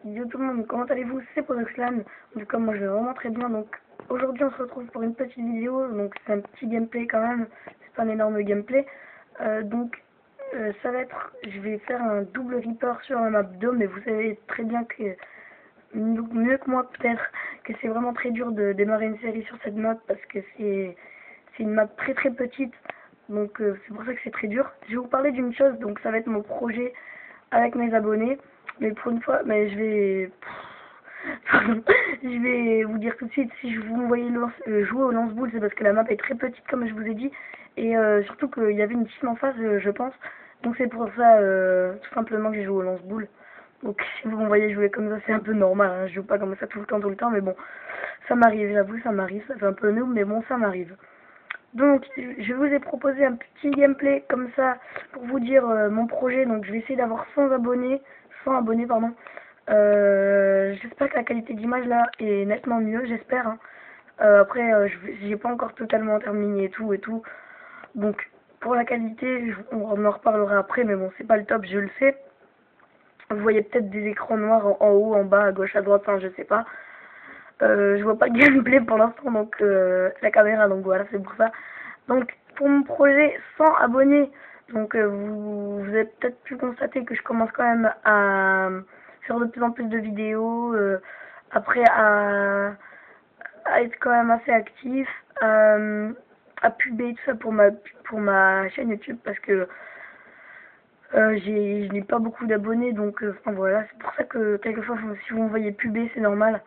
Yo tout le monde, comment allez-vous? C'est Podoxlan. En tout cas, moi je vais vraiment très bien. Donc aujourd'hui, on se retrouve pour une petite vidéo. Donc c'est un petit gameplay quand même. C'est pas un énorme gameplay. Ça va être, je vais faire un double Reaper sur un map Dome. Mais vous savez très bien que, mieux que moi peut-être, que c'est vraiment très dur de démarrer une série sur cette map parce que c'est une map très très petite. Donc c'est pour ça que c'est très dur. Je vais vous parler d'une chose. Donc ça va être mon projet avec mes abonnés. Mais pour une fois, mais je vais... Pardon. Je vais vous dire tout de suite, si vous me voyez jouer au lance-boule, c'est parce que la map est très petite, comme je vous ai dit. Et surtout qu'il y avait une team en face, je pense. Donc c'est pour ça, tout simplement, que j'ai joué au lance-boule. Donc si vous me voyez jouer comme ça, c'est un peu normal. Hein. Je joue pas comme ça tout le temps. Mais bon, ça m'arrive, j'avoue, ça m'arrive. Ça fait un peu noob, mais bon, ça m'arrive. Donc, je vous ai proposé un petit gameplay comme ça pour vous dire mon projet. Donc, je vais essayer d'avoir 100 abonnés. 100 abonnés, pardon. J'espère que la qualité d'image là est nettement mieux, j'espère. Hein. Après, j'ai pas encore totalement terminé et tout et tout. Donc, pour la qualité, on en reparlera après, mais bon, c'est pas le top, je le sais. Vous voyez peut-être des écrans noirs en haut, en bas, à gauche, à droite, enfin, je sais pas. Je vois pas de gameplay pour l'instant, donc la caméra, donc voilà, c'est pour ça. Donc pour mon projet 100 abonnés, donc vous avez peut-être pu constater que je commence quand même à faire de plus en plus de vidéos, après à être quand même assez actif, à puber tout ça pour ma chaîne YouTube parce que je n'ai pas beaucoup d'abonnés, donc enfin voilà, c'est pour ça que quelquefois si vous me voyez puber, c'est normal.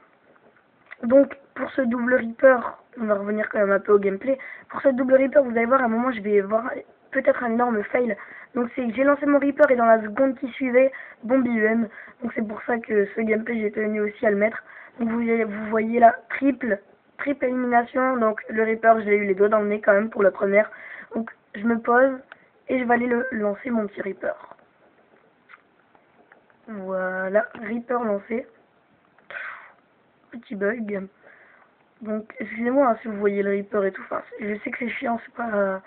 Donc, pour ce double Reaper, on va revenir quand même un peu au gameplay. Pour ce double Reaper, vous allez voir, à un moment, je vais voir peut-être un énorme fail. Donc, c'est que j'ai lancé mon Reaper et dans la seconde qui suivait, bombe IEM. Donc, c'est pour ça que ce gameplay, j'ai tenu aussi à le mettre. Donc, vous voyez là, triple élimination. Donc, le Reaper, je l'ai eu les doigts dans le nez quand même pour la première. Donc, je me pose et je vais aller lancer mon petit Reaper. Voilà, Reaper lancé. Petit bug. Donc, excusez-moi hein, si vous voyez le Reaper et tout. Enfin, je sais que c'est chiant, c'est pas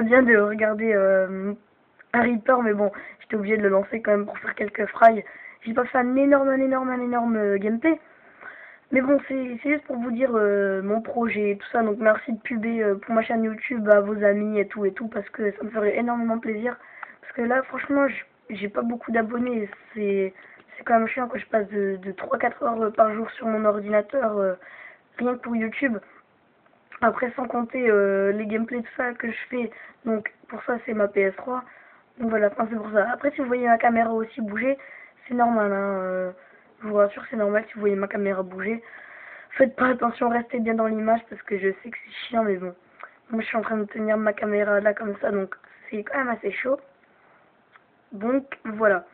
bien de regarder un Reaper, mais bon, j'étais obligé de le lancer quand même pour faire quelques frags. J'ai pas fait un énorme gameplay. Mais bon, c'est juste pour vous dire mon projet et tout ça. Donc, merci de puber pour ma chaîne YouTube à vos amis et tout, parce que ça me ferait énormément plaisir. Parce que là, franchement, j'ai pas beaucoup d'abonnés. C'est quand même chiant que je passe de 3-4 heures par jour sur mon ordinateur. Rien que pour YouTube. Après, sans compter les gameplays de ça que je fais. Donc, pour ça, c'est ma PS3. Donc voilà, enfin, c'est pour ça. Après, si vous voyez ma caméra aussi bouger, c'est normal. Hein, je vous rassure, c'est normal si vous voyez ma caméra bouger. Faites pas attention, restez bien dans l'image parce que je sais que c'est chiant, mais bon. Moi, je suis en train de tenir ma caméra là comme ça, donc c'est quand même assez chaud. Donc, voilà.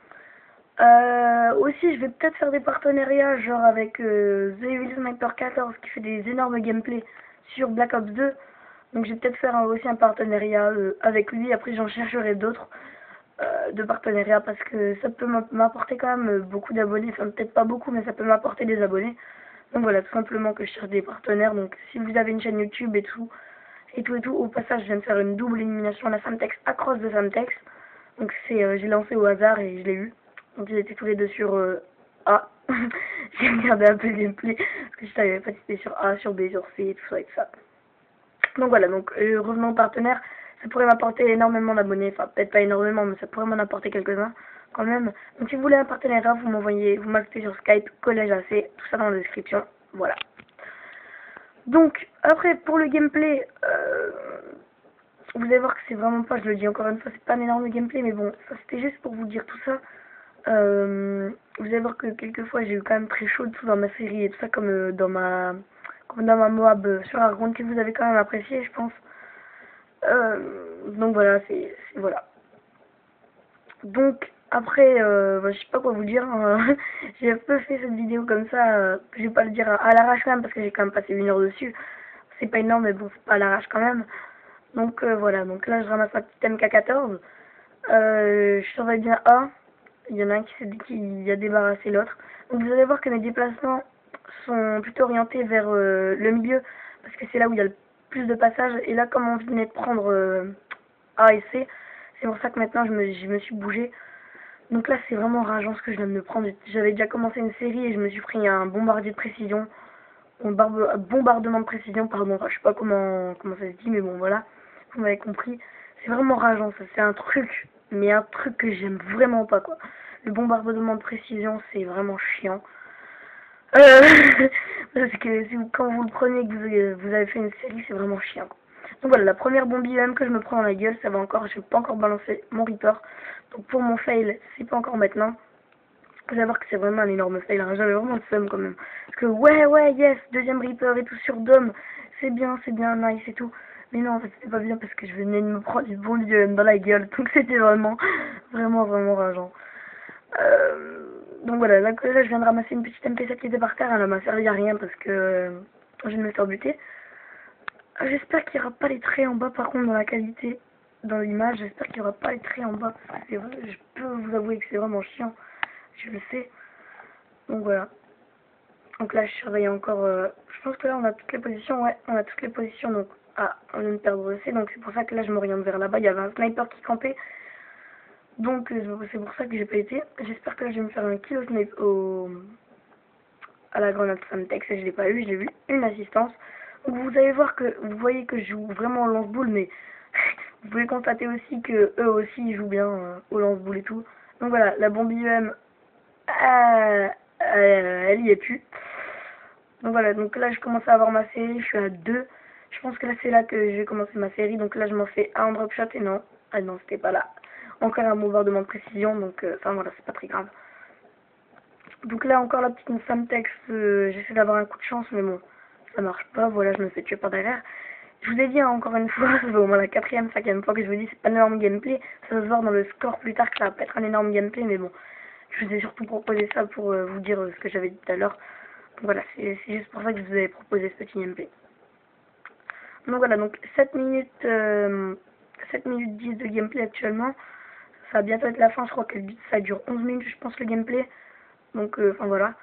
Aussi, je vais peut-être faire des partenariats, genre avec The Evil Sniper 14 qui fait des énormes gameplays sur Black Ops 2. Donc, je vais peut-être faire aussi un partenariat avec lui. Après, j'en chercherai d'autres de partenariats parce que ça peut m'apporter quand même beaucoup d'abonnés. Enfin, peut-être pas beaucoup, mais ça peut m'apporter des abonnés. Donc, voilà, tout simplement que je cherche des partenaires. Donc, si vous avez une chaîne YouTube et tout, au passage, je viens de faire une double élimination à la Samtex, à cross de Samtex. Donc, j'ai lancé au hasard et je l'ai eu. Donc ils étaient tous les deux sur A. J'ai regardé un peu le gameplay parce que je savais pas si c'était sur A, sur B, sur C et tout ça et tout ça. Donc voilà, donc revenons aux partenaires. Ça pourrait m'apporter énormément d'abonnés. Enfin, peut-être pas énormément, mais ça pourrait m'en apporter quelques-uns quand même. Donc si vous voulez un partenariat, vous m'ajoutez sur Skype, Collège AC, tout ça dans la description. Voilà. Donc, après, pour le gameplay, vous allez voir que c'est vraiment pas, je le dis encore une fois, c'est pas un énorme gameplay, mais bon, ça c'était juste pour vous dire tout ça. Vous allez voir que quelquefois j'ai eu quand même très chaud tout dans ma série et tout ça comme comme dans ma Moab sur Argonne que vous avez quand même apprécié je pense. Donc voilà, voilà. Donc après bah, je sais pas quoi vous dire. Hein. J'ai un peu fait cette vidéo comme ça, je vais pas le dire à l'arrache quand même parce que j'ai quand même passé 1 heure dessus. C'est pas énorme mais bon c'est pas à l'arrache quand même. Donc voilà, donc là je ramasse ma petite MK14. Je surveille bien A. Il y en a un qui a débarrassé l'autre. Donc vous allez voir que mes déplacements sont plutôt orientés vers le milieu, parce que c'est là où il y a le plus de passages. Et là, comme on venait de prendre A et C, c'est pour ça que maintenant je me suis bougé. Donc là, c'est vraiment rageant ce que je viens de me prendre. J'avais déjà commencé une série et je me suis pris un bombardier de précision. Bombardement de précision, pardon. Enfin, je sais pas comment ça se dit, mais bon, voilà. Vous m'avez compris. C'est vraiment rageant, ça. C'est un truc, mais un truc que j'aime vraiment pas, quoi. Le bombardement de précision, c'est vraiment chiant. Euh, parce que quand vous le prenez et que vous avez fait une série, c'est vraiment chiant. Donc voilà, la première bombe IEM que je me prends dans la gueule, ça va encore, je n'ai pas encore balancé mon Reaper. Donc pour mon fail, c'est pas encore maintenant. Faut savoir que c'est vraiment un énorme fail, hein. J'avais vraiment le seum quand même. Parce que ouais, yes, deuxième Reaper et tout sur Dome, c'est bien, nice et tout. Mais non, en fait, c'était pas bien parce que je venais de me prendre une bombe IEM dans la gueule. Donc c'était vraiment rageant. Donc voilà, là je viens de ramasser une petite MP7 qui était par terre, elle m'a servi à rien parce que je viens de me faire buter. J'espère qu'il n'y aura pas les traits en bas par contre dans la qualité, dans l'image, j'espère qu'il n'y aura pas les traits en bas parce que c'est vrai, je peux vous avouer que c'est vraiment chiant, je le sais. Donc voilà. Donc là je surveille encore, je pense que là on a toutes les positions, ouais, on a toutes les positions, donc on vient de perdre C, donc c'est pour ça que là je m'oriente vers là-bas, il y avait un sniper qui campait. Donc c'est pour ça que j'ai pas été. J'espère que là je vais me faire un kill au snipe à la grenade Samtex et je l'ai pas eu, j'ai eu une assistance. Donc vous allez voir que vous voyez que je joue vraiment au lance-boule, mais vous pouvez constater aussi que eux aussi ils jouent bien au lance-boule et tout. Donc voilà, la bombe IEM elle y est plus. Donc voilà, donc là je commence à avoir ma série, je suis à 2. Je pense que là c'est là que je vais commencer ma série, donc là je m'en fais un drop shot et non. Ah non, c'était pas là. Encore un bombardement de précision, donc enfin voilà, c'est pas très grave. Donc là encore la petite Samtex, j'essaie d'avoir un coup de chance, mais bon, ça marche pas, voilà, je me fais tuer par derrière. Je vous ai dit hein, encore une fois, c'est au moins la 4ème, 5ème fois que je vous dis, c'est pas un énorme gameplay, ça va se voir dans le score plus tard que ça va pas être un énorme gameplay, mais bon, je vous ai surtout proposé ça pour vous dire ce que j'avais dit tout à l'heure. Donc voilà, c'est juste pour ça que je vous avais proposé ce petit gameplay. Donc voilà, donc 7 minutes, 7 minutes 10 de gameplay actuellement. Ça va bientôt être la fin, je crois que ça dure 11 minutes, je pense, le gameplay. Donc, enfin voilà.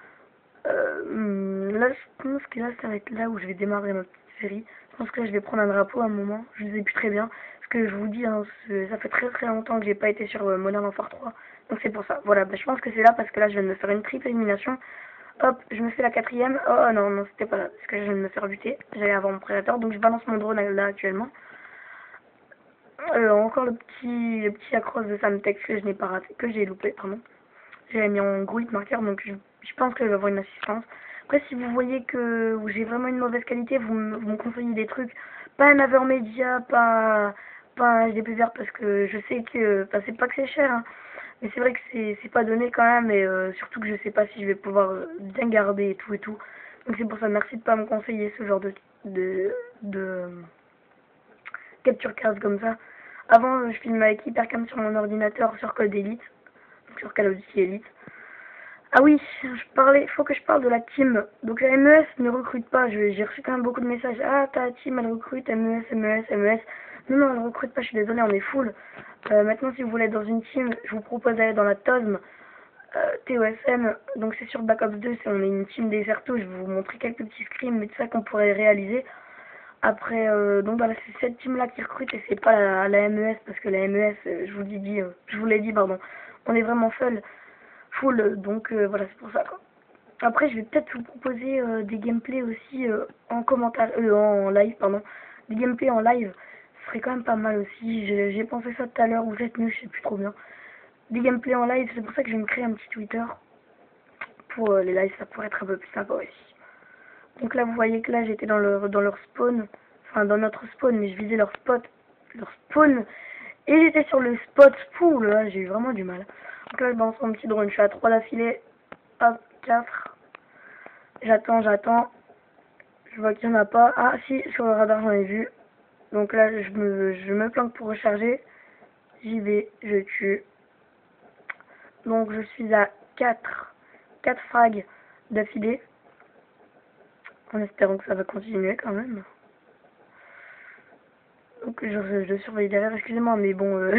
Là, je pense que là, ça va être là où je vais démarrer ma petite série. Je pense que là, je vais prendre un drapeau à un moment. Je ne sais plus très bien. Parce que je vous dis, hein, ça fait très longtemps que j'ai pas été sur Modern Warfare 3. Donc c'est pour ça. Voilà, bah, je pense que c'est là parce que là, je viens de me faire une triple élimination. Hop, je me fais la 4ème. Oh non, c'était pas là. Parce que je viens de me faire buter. J'allais avoir mon prédateur. Donc je balance mon drone là actuellement. Encore le petit accroche de Samtex que je n'ai pas raté, que j'ai loupé, pardon. J'avais mis en gros hit marqueur, donc je pense que je vais avoir une assistance. Après, si vous voyez que j'ai vraiment une mauvaise qualité, vous me conseillez des trucs. Pas un Avermedia, pas un HDP vert, parce que je sais que, enfin, c'est pas que c'est cher, hein, mais c'est vrai que c'est pas donné quand même, et surtout que je sais pas si je vais pouvoir bien garder et tout et tout. Donc c'est pour ça, merci de pas me conseiller ce genre de capture card comme ça. Avant, je filmais avec Hypercam sur mon ordinateur sur Code Elite, sur Call of Duty Elite. Ah oui, faut que je parle de la team. Donc la MES ne recrute pas, j'ai reçu quand même beaucoup de messages. Ah, ta team elle recrute, MES. Non, elle recrute pas, je suis désolée, on est full. Maintenant, si vous voulez être dans une team, je vous propose d'aller dans la TOSM, TOSM. Donc c'est sur Black Ops 2, on est une team Deserto, je vais vous montrer quelques petits scrims, mais tout ça qu'on pourrait réaliser. Après, donc voilà, c'est cette team-là qui recrute et c'est pas la MES, parce que la MES, je vous l'ai dit, pardon, on est vraiment full, donc voilà, c'est pour ça, quoi. Après, je vais peut-être vous proposer des gameplays aussi en commentaire, en live, pardon, des gameplays en live, ce serait quand même pas mal aussi, j'ai pensé ça tout à l'heure, ou cette nuit, je sais plus trop bien. Des gameplays en live, c'est pour ça que je vais me créer un petit Twitter, pour les lives, ça pourrait être un peu plus sympa aussi. Donc là, vous voyez que là, j'étais dans leur spawn, enfin dans notre spawn, mais je visais leur spot, leur spawn, et j'étais sur le spot spool, là, j'ai eu vraiment du mal. Donc là, je balance mon petit drone, je suis à 3 d'affilée, hop, 4, j'attends, je vois qu'il n'y en a pas, ah si, sur le radar j'en ai vu, donc là, je me planque pour recharger, j'y vais, je tue, donc je suis à 4 frags d'affilée, en espérant que ça va continuer quand même. Donc je surveille derrière, excusez-moi, mais bon,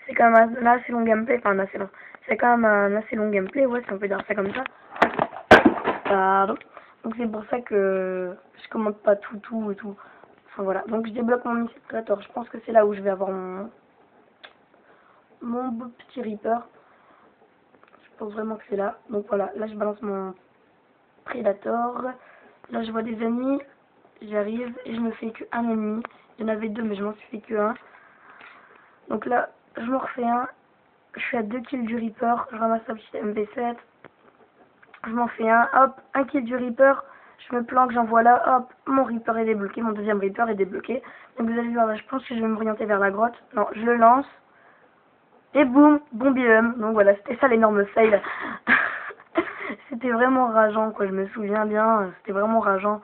c'est quand même un assez long gameplay, enfin un assez long. C'est quand même un assez long gameplay, ouais, si on peut dire ça comme ça. Pardon. Donc c'est pour ça que je commente pas tout et tout. Enfin voilà, donc je débloque mon missile Predator. Je pense que c'est là où je vais avoir mon beau petit Reaper. pense vraiment que c'est là. Donc voilà, là je balance mon Predator. Là je vois des ennemis, j'arrive et je me fais que un ennemi. Il y en avait deux mais je m'en suis fait que un. Donc là, je m'en refais un. Je suis à 2 kills du Reaper, je ramasse la petite MV7. Je m'en fais un, hop, un kill du Reaper. Je me planque, j'envoie là, hop, mon Reaper est débloqué, mon deuxième Reaper est débloqué. Donc vous allez voir là, je pense que je vais m'orienter vers la grotte. Non, je le lance. Et boum, bombium. Donc voilà, c'était ça l'énorme fail. C'était vraiment rageant, quoi, je me souviens bien, c'était vraiment rageant.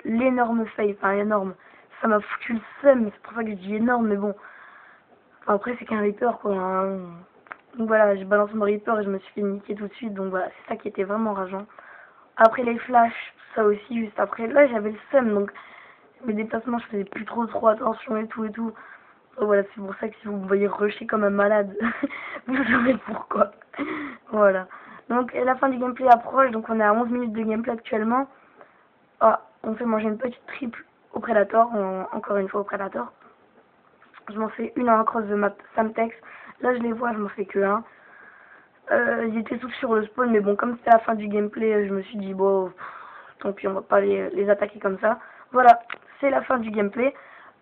L'énorme fail, enfin énorme. Ça m'a foutu le seum, c'est pour ça que je dis énorme, mais bon. Enfin, après, c'est qu'un Reaper, quoi. Hein. Donc voilà, je balance mon Reaper et je me suis fait niquer tout de suite, donc voilà, c'est ça qui était vraiment rageant. Après les flashs, ça aussi, juste après, là j'avais le seum, donc mes déplacements, je faisais plus trop attention et tout et tout. Donc voilà, c'est pour ça que si vous me voyez rusher comme un malade, vous saurez pourquoi. Voilà. Donc la fin du gameplay approche, donc on est à 11 minutes de gameplay actuellement. Ah, on fait manger une petite triple au Predator, encore une fois au Predator. Je m'en fais une en cross de map Samtex. Là je les vois, je m'en fais que un. Ils étaient tous sur le spawn, mais bon, comme c'était la fin du gameplay, je me suis dit, bon, tant pis, on va pas les attaquer comme ça. Voilà, c'est la fin du gameplay.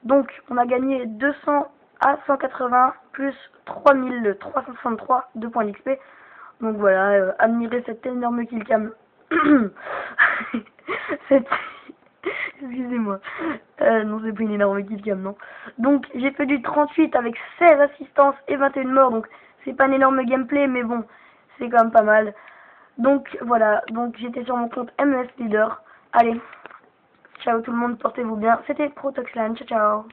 Donc, on a gagné 200 à 180 plus 3363 de points d'XP. Donc voilà, admirez cette énorme killcam. cette... Excusez-moi. Non, c'est pas une énorme killcam, non. Donc, j'ai fait du 38 avec 16 assistances et 21 morts. Donc, c'est pas un énorme gameplay, mais bon, c'est quand même pas mal. Donc, voilà. Donc, j'étais sur mon compte MS Leader. Allez, ciao tout le monde, portez-vous bien. C'était Protoxlan. Ciao, ciao.